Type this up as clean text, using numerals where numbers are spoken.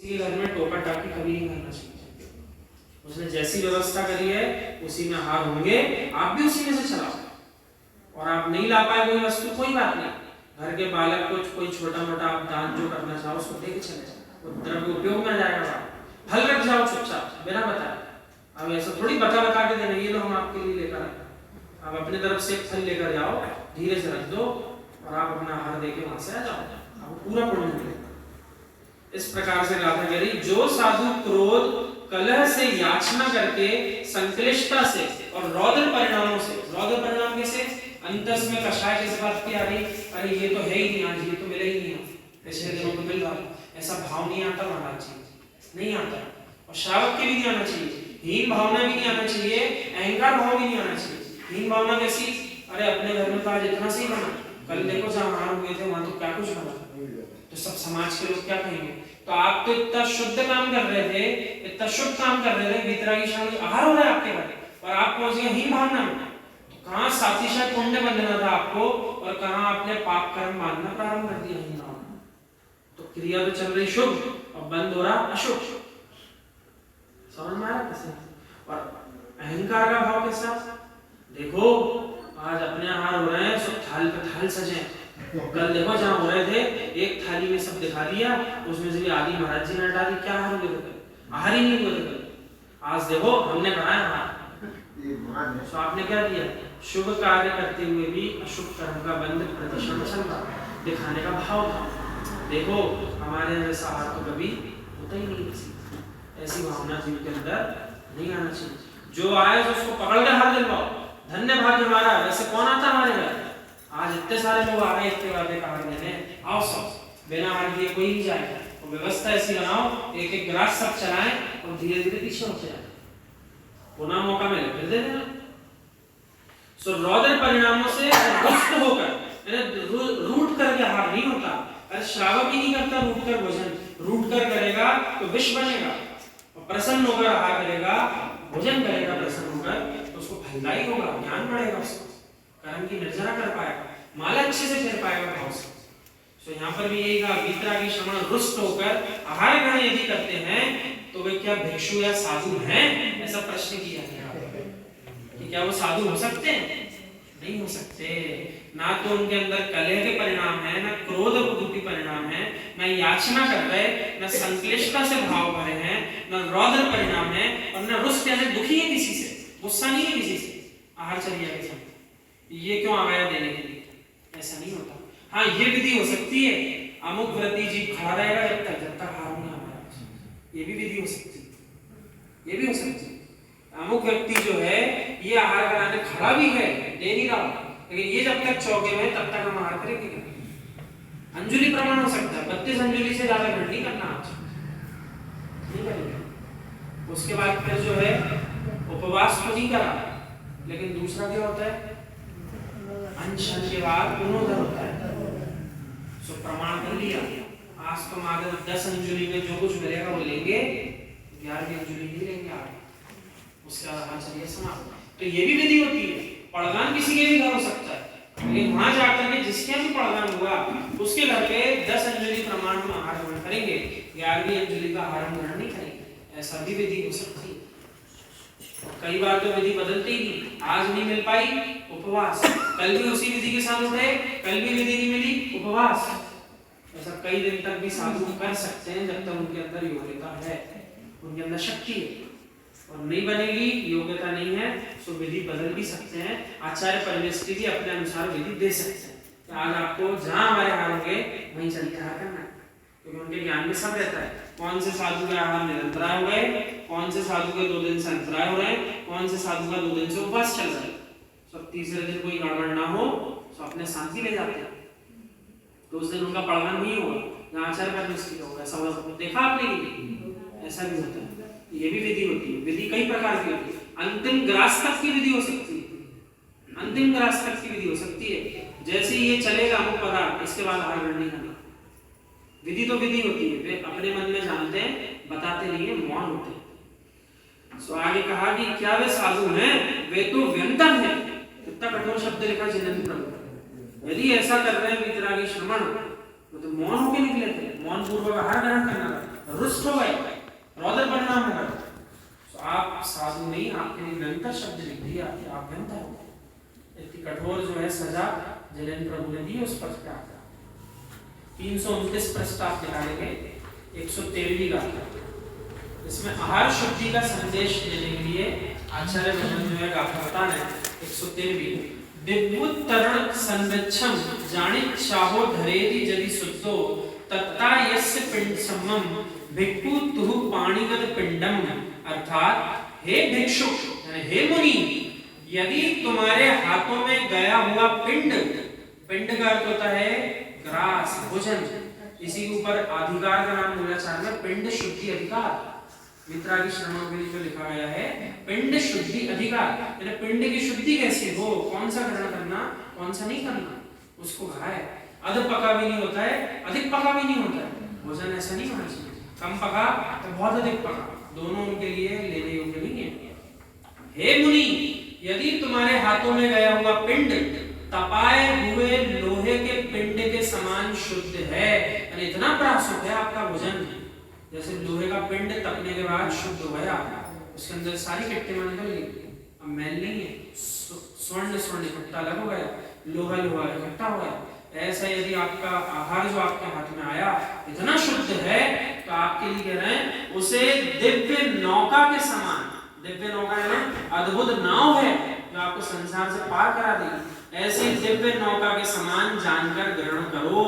किसी घर में टोका टाकी कभी नहीं करना चाहिए। उसने जैसी व्यवस्था करी है उसी में हार होंगे, आप भी उसी में से चलाओ। और आप नहीं ला पाए कोई वस्तु, कोई बात नहीं, घर के बालक को कोई छोटा मोटा आप दान जो करना चाहो उसको दे के चले जाओ, वो द्रव्य उपयोग में आ जाएगा। फल रख जाओ चुपचाप बिना बताए। अब ऐसा थोड़ी बता के देना ये लो हम आपके लिए लेकर आए, आप अपने तरफ से फल लेकर जाओ, धीरे से रख दो और आप अपना आहार देके वहां से आ जाओ, आपको पूरा पुण्य मिलेगा। इस प्रकार से गाथा करी, जो साधु क्रोध कलह से याचना करके संक्लिष्टता से और रौद्र परिणामों से, रौद्र परिणाम कैसे, अंतस में कषाय किस बात की आ रही, अरे ये तो है ही नहीं, आज ये तो मिले ही नहीं, पिछले दिनों को मिल रहा, ऐसा भाव नहीं आता महाराज जी, नहीं आता। और श्रावक के भी नहीं आना चाहिए, हीन भावना भी नहीं आना चाहिए, अहंकार भाव भी नहीं आना चाहिए। हीन भावना कैसी, अरे अपने घर में तो आज इतना सही बना, कल देखो जहाँ हार हुए थे वहां तो क्या कुछ बना, तो सब समाज के लोग क्या कहेंगे। तो आप तो इतना शुद्ध काम कर रहे थे, इतना शुद्ध काम कर रहे थे, वितरागी शामिल आहार हो रहा है आपके घर, और आप पहुंच गए हीन भावना में। तो कहाँ सातिशय पुण्य बंधना था आपको, और कहाँ आपने पाप कर्म मानना प्रारंभ कर दिया हीन भावना। तो क्रिया तो चल रही शुभ और बंद हो रहा अशुभ, समझ में आ रहा कैसे। और अहंकार का भाव कैसा, देखो आज अपने आहार हो रहे हैं, सब थाल पे थाल सजे, कल देखो जहाँ हो रहे थे एक थाली में सब दिखा दिया, उसमें से भी आदि महाराज जी ने हटा दी, क्या आहार हुए थे, आहार ही नहीं हुए थे कल, आज देखो हमने कराया आहार। तो आपने क्या किया, शुभ कार्य करते हुए भी अशुभ कर्म का बंध प्रतिशत चल रहा, दिखाने का भाव था, देखो हमारे जैसा आहार तो कभी होता ही नहीं किसी, ऐसी भावना जीव के अंदर नहीं आना चाहिए। जो आए तो उसको पकड़ कर हाथ दिलवाओ, धन्य भाग्य हमारा, वैसे कौन आता हमारे घर, आज इतने सारे लोग आ रहे हैं इतने वादे कहा देने, आओ सब बिना हार दिए कोई नहीं जाएगा। तो व्यवस्था ऐसी बनाओ, एक एक ग्रास सब चलाएं और धीरे धीरे पीछे होते जाए, पुनः मौका मिले फिर दे देना। सो रौद्र परिणामों से रुष्ट होकर, रूट करके हार नहीं होता। अरे श्रावक ही नहीं करता रूट कर भोजन, रूट कर करेगा तो विष बनेगा, और प्रसन्न होकर आहार करेगा, भोजन करेगा प्रसन्न होकर, तो उसको फलदायी होगा, ज्ञान बढ़ेगा, उसको कर्म की निर्जरा कर पाएगा, माला अच्छे से कर पाएगा भाव से। तो यहाँ पर भी यही कहा, वितरागी श्रमण रुष्ट होकर आहार ग्रहण यदि करते हैं तो वे क्या भिक्षु या साधु हैं, ऐसा प्रश्न किया गया कि क्या वो साधु हो सकते हैं, नहीं हो सकते। ना तो उनके अंदर कलह के परिणाम है, ना क्रोध बुद्धि परिणाम है, ना याचना कर रहे, ना संक्लिष्टता से भाव भरे हैं, ना रौद्र परिणाम है, और ना रुष्ट यानी दुखी है किसी से, गुस्सा नहीं है किसी से आहारचर्या के साथ, ये क्यों आ गया देने के लिए, ऐसा नहीं होता। हाँ ये विधि हो सकती है, अमुक व्रती जीव खड़ा रहेगा जब तक हार नहीं आएगा, ये भी विधि हो सकती है, ये भी हो सकती है। अमुक व्यक्ति जो है ये आहार कराने खड़ा भी है, दे नहीं रहा, लेकिन ये जब तक चौके में तब तक हम आहार करेंगे। अंजुलि प्रमाण हो सकता है, 32 अंजुलि से ज्यादा घट नहीं करना, नहीं करेंगे। उसके बाद फिर जो है उपवास तो नहीं करा, लेकिन दूसरा क्या होता है, अनशन के बाद पुनोदर होता है। सो प्रमाण कर लिया, आज तो मात्र 10 अंजुलि में जो कुछ मिलेगा वो लेंगे, 11वीं अंजुलि नहीं लेंगे आगे, उसका आहारचर्या समाप्त। तो ये भी विधि होती है। पड़गान किसी के भी घर हो सकता है, लेकिन वहां जाकर के जिसके भी पड़गान हुआ उसके घर पे 10 अंजुलि प्रमाण में आहार ग्रहण करेंगे, 11वीं अंजुलि का आहार ग्रहण नहीं करेंगे, ऐसा भी विधि हो सकती है। कई बार तो विधि बदलती ही, आज नहीं मिल पाई उपवास, कल भी उसी विधि के साथ उठे, कल भी विधि नहीं मिली उपवास, ऐसा कई दिन तक भी साधु कर सकते हैं जब तक उनके अंदर योग्यता है, उनके अंदर शक्ति है। और नहीं बनेगी, योग्यता नहीं है, तो विधि बदल भी सकते हैं, आचार्य परमेष्ठी भी अपने अनुसार विधि दे सकते हैं। तो आज आपको जहां हमारे हार होंगे वहीं चल के आहार करना है, क्योंकि उनके ज्ञान में सब रहता है, कौन से साधु के आहार निरंतराय हो गए, कौन से साधु के 2 दिन से अंतराय हो रहे हैं, कौन से साधु का 2 दिन से उपवास चल रहा है। सब तीसरे दिन कोई गड़बड़ ना हो तो अपने शांति ले जाते हैं, तो उस दिन उनका पड़गान नहीं होगा, जहाँ आचार्य परमेष्ठी होगा, ऐसा होगा, देखा आपने कि ऐसा भी होता है। ये भी विधि होती है, विधि कई प्रकार की होती है। अंतिम ग्रास तक की विधि हो सकती है, अंतिम ग्रास तक की विधि हो सकती है, जैसे ये चलेगा अमुक पदार्थ, इसके बाद आहार ग्रहण नहीं करना, विधि तो विधि होती है, वे अपने मन में जानते हैं, बताते नहीं है, मौन होते हैं। सो आगे कहा कि क्या वे साधु हैं, वे तो व्यंतन है, कितना कठोर शब्द लिखा जिनेंद्र प्रभु, यदि ऐसा कर रहे हैं वितरागी श्रमण, तो मौन होके निकले थे, मौन पूर्वक आहार ग्रहण करना था, रुष्ट हो गए, रौद्र परिणाम हो गए, तो आप साधु नहीं, आपके लिए भयंकर शब्द लिख दिया कि आप भयंकर हो। इतनी कठोर जो है सजा जैन प्रभु ने दी उस पर क्या 329 पृष्ठ आप निकालेंगे, 113वीं गाथा, इसमें आहार शुद्धि का संदेश देने के लिए आचार्य भगवान जो है गाथा बता रहे हैं। 113वीं दिव्युत तरण संरक्षम जानित चाहो धरेति यदि शुद्धो तत्ता यस्य पिंड सम्मम भिक्षु तुहु पाणिगत पिंडम, अर्थात हे भिक्षु यानी हे मुनि, यदि तुम्हारे हाथों में गया हुआ पिंड, पिंड का अर्थ होता है ग्रास भोजन, इसी के ऊपर अधिकार का नाम मूलाचार में पिंड शुद्धि अधिकार, वितरागी श्रमणों के लिए जो लिखा गया है पिंड शुद्धि अधिकार, यानी पिंड की शुद्धि कैसे हो, कौन सा ग्रहण करना कौन सा नहीं करना, उसको कहा है। अध पका भी नहीं होता है, अधिक पका भी नहीं होता है, भोजन ऐसा नहीं होना चाहिए, कम पका तो बहुत अधिक पका, दोनों उनके लिए लेने योग्य नहीं है। हे मुनि, यदि तुम्हारे हाथों में गया हुआ पिंड तपाए हुए लोहे के पिंड के समान शुद्ध है, यानी इतना प्राशुद्ध है आपका भोजन, जैसे लोहे का पिंड तपने के बाद शुद्ध हो गया, उसके अंदर सारी कट्टे निकल गई, अब मैल नहीं है, स्वर्ण स्वर्ण इकट्ठा अलग हो गया, लोहा लोहा इकट्ठा हो गया, ऐसा यदि आपका आहार जो आपके हाथ में आया इतना शुद्ध है, तो आपके लिए कह रहे हैं उसे दिव्य नौका के समान, दिव्य नौका है अद्भुत नाव है जो आपको संसार से पार करा देगी, ऐसी दिव्य नौका के समान जानकर ग्रहण करो।